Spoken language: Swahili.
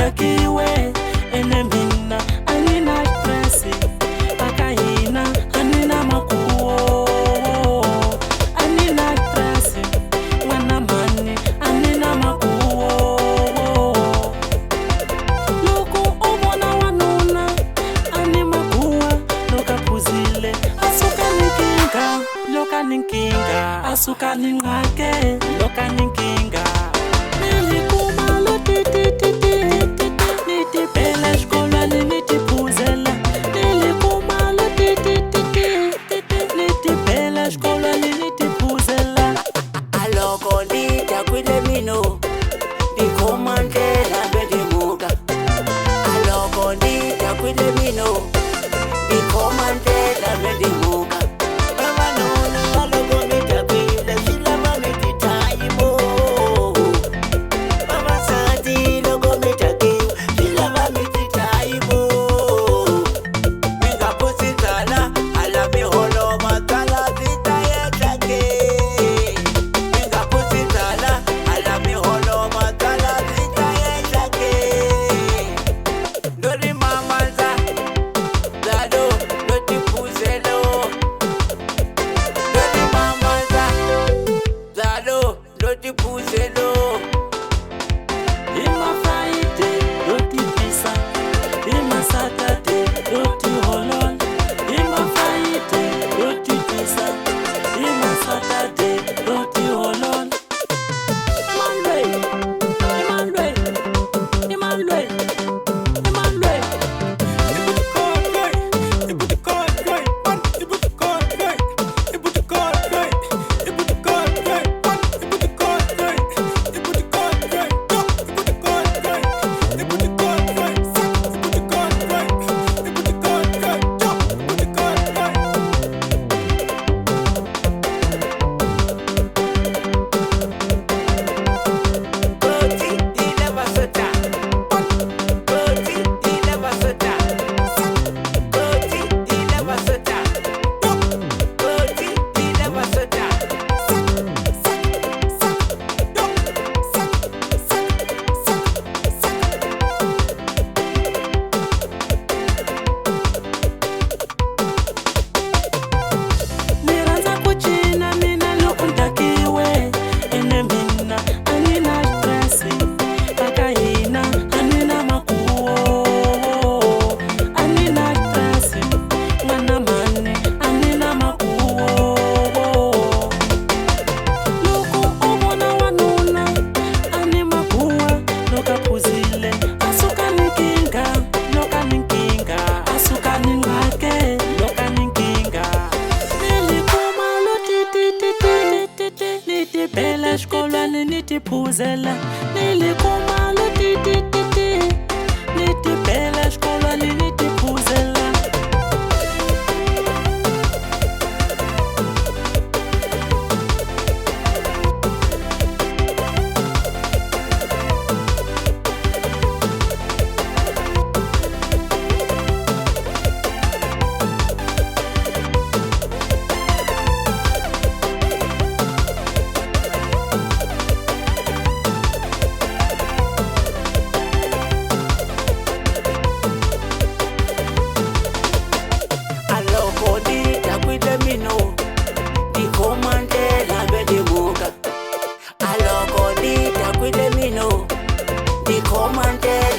takiwe ene mina anina stress akahina anina makuo anina stress mwana mani anina makuo loko ubona wanuna ani makuwa loka puzile asuka nikinga loka ninkinga asuka ningake loka ninkinga nilikuma lo nitipela shkola nitipuzela nilikuma lo nitipela shkola nitipuzela aloko nitakwile mino ndikomandlela bendimuka aloko nitakwile mino ndikomandlela bendimuka abanona aloko nitakwile silama mititayimo babasati loko mitakiwe silama mititayimo mingaphusizana ala miholo makala vita yetake mingaphusizana ala miholo makala vita yetake lori mamanza zalo lotipuzelo lori mamanza zalo lotipuzelo ima Friday loti pisa ima Saturday loti holon ima Friday loti pisa ima Saturday loti holon Imanlwe Imanlwe nitipela shkolani nitipuzela nilikuma lo nitipela shkolani nitipuzela ndikomandlela bendimuka aloko nitakwile mino ndikomandlela